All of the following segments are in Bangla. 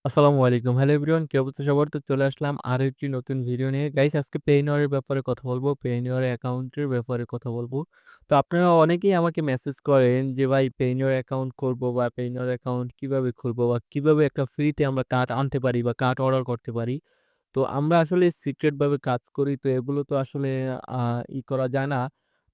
আসসালামু আলাইকুম। হ্যালো এভরিওয়ান, কি অবস্থা সবার? তো চলে আসলাম আরো একটি নতুন ভিডিও নিয়ে। গাইস আজকে পেইনওয়ার এর ব্যাপারে কথা বলবো। পেইনওয়ার অ্যাকাউন্টের ব্যাপারে কথা বলবো। তো আপনারা অনেকেই আমাকে মেসেজ করেন যে ভাই পেইনওয়ার অ্যাকাউন্ট করবো বা পেইনওয়ার অ্যাকাউন্ট কিভাবে খুলবো বা কিভাবে একটা ফ্রিতে আমরা কার্ড আনতে পারি বা কার্ড অর্ডার করতে পারি। তো আমরা আসলে সিক্রেট ভাবে কাজ করি। তো এগুলো তো আসলে আ করা যায় না।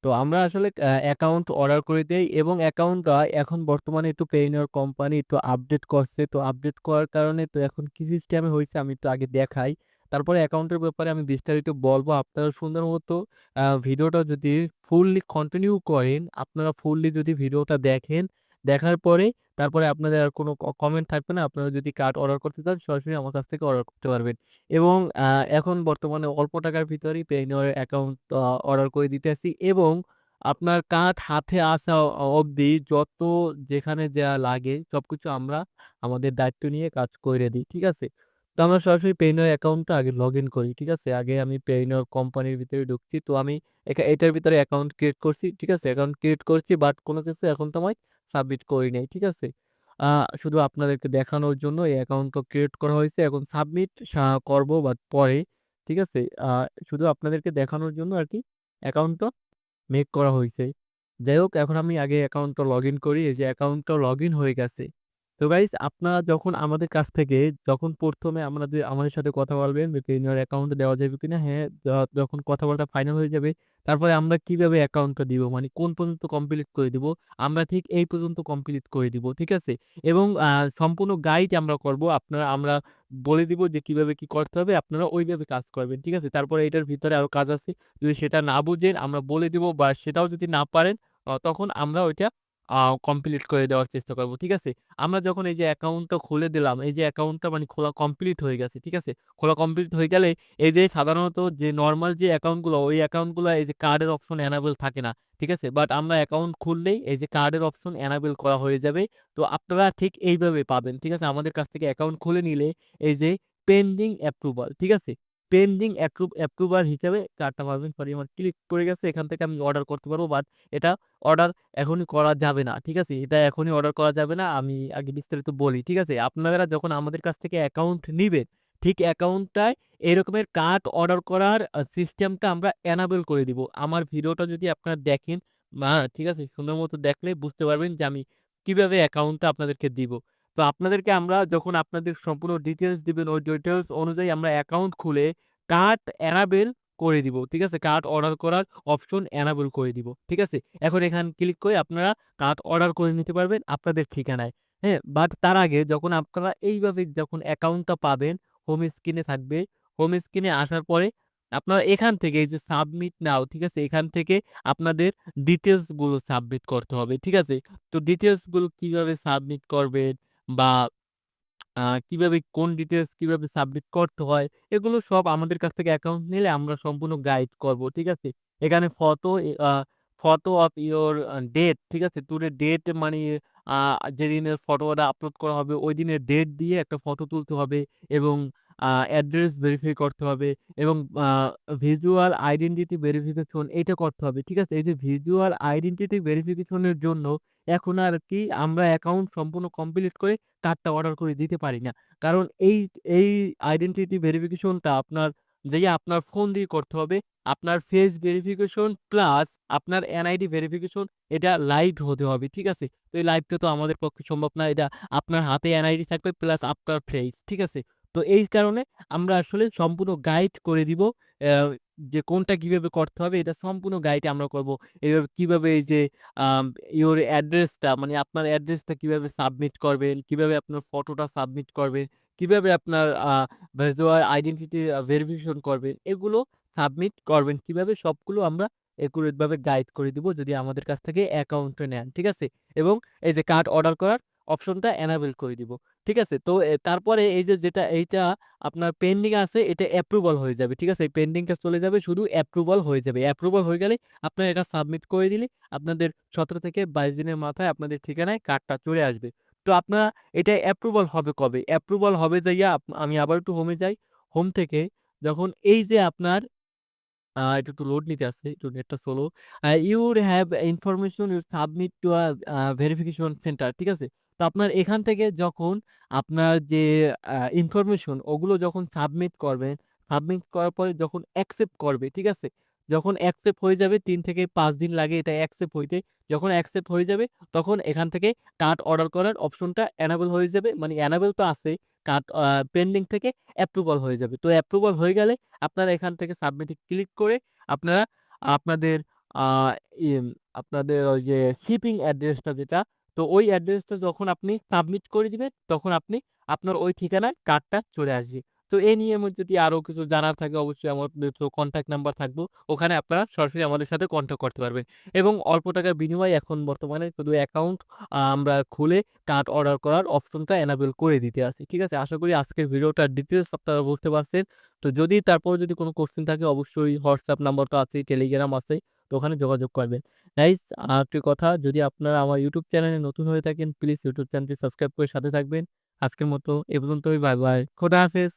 তো আমরা আসলে অ্যাকাউন্ট অর্ডার করে দেই এবং অ্যাকাউন্টটা এখন বর্তমানে একটু পেইনিয়র কোম্পানি একটু আপডেট করছে। তো আপডেট করার কারণে তো এখন কি সিস্টেমে হইছে আমি একটু আগে দেখাই। তারপরে অ্যাকাউন্টের ব্যাপারে আমি বিস্তারিত বলবো। আপনারা সুন্দর মতো ভিডিওটা যদি ফুললি কন্টিনিউ করেন, আপনারা ফুললি যদি ভিডিওটা দেখেন, দেখার পরে তারপরে আপনাদের আর কোনো কমেন্ট থাকবে না। আপনারা যদি কার্ড অর্ডার করতে চান সরাসরি আমার কাছ থেকে অর্ডার করতে পারবেন। এবং এখন বর্তমানে অল্প টাকার ভিতরেই পেইনিওর অ্যাকাউন্ট অর্ডার করে দিতেছি এবং আপনার কার্ড হাতে আসা অবধি যত যেখানে যা লাগে সবকিছু আমরা আমাদের দায়িত্ব নিয়ে কাজ কইরে দিই। ঠিক আছে? তো আমরা সরাসরি পেইনিওর অ্যাকাউন্টটা আগে লগইন করি। ঠিক আছে? আগে আমি পেইনিওর কোম্পানির ভিতরে ঢুকছি। তো আমি এটার ভিতরে অ্যাকাউন্ট ক্রিয়েট করছি। ঠিক আছে? অ্যাকাউন্ট ক্রিয়েট করছি বাট কোন কিছু এখন তো আমি সাবমিট করি নাই। ঠিক আছে? আ শুধু আপনাদেরকে দেখানোর জন্য এই অ্যাকাউন্টটা ক্রিয়েট করা হয়েছে। এখন সাবমিট করব বাট পরে। ঠিক আছে? শুধু আপনাদেরকে দেখানোর জন্য আরকি অ্যাকাউন্টটা মেক করা হইছে। যাই হোক এখন আমি আগে অ্যাকাউন্টটা লগইন করি। এই যে অ্যাকাউন্টটা লগইন হয়ে গেছে। তো গাইস আপনারা যখন আমাদের কাছ থেকে যখন ১ম এ আমাদের সাথে কথা বলবেন যে পেইনিওর অ্যাকাউন্ট দেওয়া যাবে কিনা? হ্যাঁ, যখন কথা বলাটা ফাইনাল হয়ে যাবে, তারপরে আমরা কিভাবে অ্যাকাউন্টটা দিব? মানে কোন পর্যন্ত কমপ্লিট করে দিব? আমরা ঠিক এই পর্যন্ত কমপ্লিট করে দিব। ঠিক আছে? এবং সম্পূর্ণ গাইড আমরা করব। আমরা বলে দিব যে কিভাবে কি করতে হবে। আপনারা ওইভাবে কাজ করবেন। ঠিক আছে? তারপরে এটার ভিতরে আরো কাজ আছে। যদি সেটা না বুঝেন আমরা বলে দিব বা সেটাও যদি না পারেন তখন আমরা ওইটা আ কমপ্লিট করে দেওয়ার চেষ্টা করব। ঠিক আছে? আমরা যখন এই যে অ্যাকাউন্টটা খুলে দিলাম, এই যে অ্যাকাউন্টটা মানে খোলা কমপ্লিট হয়ে গেছে। ঠিক আছে? খোলা কমপ্লিট হয়ে গেলে এই যে সাধারণত যে নরমাল যে অ্যাকাউন্টগুলো ওই অ্যাকাউন্টগুলা এই যে কার্ডের অপশন এনাবেল থাকে না। ঠিক আছে? বাট আমরা অ্যাকাউন্ট খুললেই এই যে কার্ডের অপশন এনাবেল করা হয়ে যাবে। তো আপনারা ঠিক এইভাবে পাবেন। ঠিক আছে? আমাদের কাছ থেকে অ্যাকাউন্ট খুলে নিলে এই যে পেন্ডিং অ্যাপ্রুভাল। ঠিক আছে? পেন্ডিং অ্যাপ্রুভাল হিসেবে কার্ডটা পাবেন। সরি আমার ক্লিক পড়ে গেছে। এখান থেকে আমি অর্ডার করতে পারবো। বাট এটা অর্ডার এখনই করা যাবে না। ঠিক আছে? এটা এখনই অর্ডার করা যাবে না। আমি আগে বিস্তারিত বলি। ঠিক আছে? আপনারা যখন আমাদের কাছ থেকে অ্যাকাউন্ট নিবেন, ঠিক অ্যাকাউন্টটায় এরকমের কার্ড অর্ডার করার সিস্টেমটা আমরা এনাবেল করে দিব। আমার ভিডিওটা যদি আপনারা দেখেন, ঠিক আছে? সুন্দর মতো দেখলে বুঝতে পারবেন যে আমি কিভাবে অ্যাকাউন্টটা আপনাদেরকে দিব। তো আপনাদেরকে আমরা যখন আপনাদের সম্পূর্ণ ডিটেইলস দিবেন, ওই ডিটেইলস অনুযায়ী আমরা অ্যাকাউন্ট খুলে কার্ড এনাবেল করে দিব। ঠিক আছে? কার্ড অর্ডার করার অপশন এনাবেল করে দিব। ঠিক আছে? এখন এখানে ক্লিক করে আপনারা কার্ড অর্ডার করে নিতে পারবেন আপনাদের ঠিকানায়। হ্যাঁ? বাট তার আগে যখন আপনারা এইভাবে যখন অ্যাকাউন্টটা পাবেন, হোম স্ক্রিনে থাকবে। হোম স্ক্রিনে আসার পরে আপনারা এখান থেকে এই যে সাবমিট নাও, ঠিক আছে? এখান থেকে আপনাদের ডিটেইলস গুলো সাবমিট করতে হবে। ঠিক আছে? তো ডিটেইলস গুলো কিভাবে সাবমিট করবেন বা কিভাবে কোন ডিটেইলস কিভাবে সাবমিট করতে হয়, এগুলো সব আমাদের কাছ থেকে অ্যাকাউন্ট নিলে আমরা সম্পূর্ণ গাইড করব। ঠিক আছে? এখানে ফটো অফ ইওর ডেট, ঠিক আছে? টুডে ডেট মানে আ যেদিনের ফটোটা আপলোড করা হবে ওই দিনের ডেট দিয়ে একটা ফটো তুলতে হবে এবং অ্যাড্রেস ভেরিফাই করতে হবে এবং আ ভিজুয়াল আইডেন্টিটি ভেরিফিকেশন এইটা করতে হবে। ঠিক আছে? এই যে ভিজুয়াল আইডেন্টিটি ভেরিফিকেশন এর জন্য এখন আর কি আমরা অ্যাকাউন্ট সম্পূর্ণ কমপ্লিট করে কার্ডটা অর্ডার করে দিতে পারি না। কারণ এই আইডেন্টিটি ভেরিফিকেশনটা আপনার ফোন দিয়ে করতে হবে। আপনার ফেস ভেরিফিকেশন প্লাস আপনার এনআইডি ভেরিফিকেশন এটা লাইভ হতে হবে। ঠিক আছে? তো এই লাইভটা তো আমাদের পক্ষে সম্ভব না। এটা আপনার হাতে এনআইডি থাকবে প্লাস আপনার ফেস। ঠিক আছে? তো এই কারণে আমরা আসলে সম্পূর্ণ গাইড করে দিব। অ্যা যে কোনটা কিভাবে করতে হবে এটা সম্পূর্ণ গাইড আমরা করব। এভাবে কিভাবে এই যে আম ইওর অ্যাড্রেসটা মানে আপনার অ্যাড্রেসটা কিভাবে সাবমিট করবেন, কিভাবে আপনার ফটোটা সাবমিট করবেন, কিভাবে আপনার ভিজুয়াল আইডেন্টিটি ভেরিফিকেশন করবেন, এগুলো সাবমিট করবেন কিভাবে সবগুলো আমরা একুরেট ভাবে গাইড করে দিব যদি আমাদের কাছ থেকে অ্যাকাউন্টটা নেন। ঠিক আছে? এবং এই যে কার্ড অর্ডার করার অপশনটা এনাবেল করে দিব। ঠিক আছে? তো তারপরে এই যে এইটা আপনার পেন্ডিং আছে এটা অ্যাপ্রুভাল হয়ে যাবে। ঠিক আছে? এই পেন্ডিংটা চলে যাবে শুধু অ্যাপ্রুভাল হয়ে যাবে। অ্যাপ্রুভাল হয়ে গেলে আপনার এটা সাবমিট করে দিলে আপনাদের ১৭ থেকে ২২ দিনের মাথায় আপনাদের ঠিকানায় কার্ডটা চলে আসবে। তো আপনারা এটা অ্যাপ্রুভাল হবে কবে? অ্যাপ্রুভাল হবে যাইয়া আমি আবার একটু হোমে যাই। হোম থেকে যখন এই যে আপনার এটা একটু লোড নিতে আছে, একটু নেটটা slow. You have information you submit to verification centre ঠিক আছে? তো আপনার এখান থেকে যখন আপনার যে ইনফরমেশন ওগুলো যখন সাবমিট করবেন, সাবমিট করার পরে যখন অ্যাকসেপ্ট করবে, ঠিক আছে? যখন অ্যাকসেপ্ট হয়ে যাবে ৩ থেকে ৫ দিন লাগে এটা অ্যাকসেপ্ট হইতে। যখন অ্যাকসেপ্ট হয়ে যাবে তখন এখান থেকে কার্ড অর্ডার করার অপশনটা এনেবল হয়ে যাবে। মানে এনেবল তো আছেই, কার্ড পেন্ডিং থেকে অ্যাপ্রুভাল হয়ে যাবে। তো অ্যাপ্রুভাল হয়ে গেলে আপনারা এখান থেকে সাবমিটে ক্লিক করে আপনারা আপনাদের আ ইম আপনাদের ওই যে শিপিং অ্যাড্রেসটা যেটা, তো ওই অ্যাড্রেসটা যখন আপনি সাবমিট করে দিবেন, তখন আপনি আপনার ওই ঠিকানায় কার্ডটা চলে আসবে। তো এই নিয়ে যদি আরো কিছু জানার থাকে অবশ্যই আমাদের তো কনট্যাক্ট নাম্বার থাকবো। ওখানে আপনারা সরাসরি আমাদের সাথে কনট্যাক্ট করতে পারবেন। এবং অল্প টাকার বিনিময়ে এখন বর্তমানে শুধু অ্যাকাউন্ট আমরা খুলে কার্ড অর্ডার করার অপশনটা এনাবেল করে দিতে আছি। ঠিক আছে? আশা করি আজকের ভিডিওটার ডিটেইলস আপনারা বুঝতে পারছেন। তো তারপরেও যদি কোনো কোয়েশ্চেন থাকে অবশ্যই হোয়াটসঅ্যাপ নাম্বার তো আছেই, টেলিগ্রাম আছে। তো ওখানে যোগাযোগ করবেন। গাইস আরেকটি কথা, যদি আপনারা আমার ইউটিউব চ্যানেলে নতুন হয়ে থাকেন প্লিজ ইউটিউব চ্যানেলটি সাবস্ক্রাইব করে সাথে থাকবেন। আজকের মতো এ পর্যন্তই। Bye, bye. খোদা হাফেজ।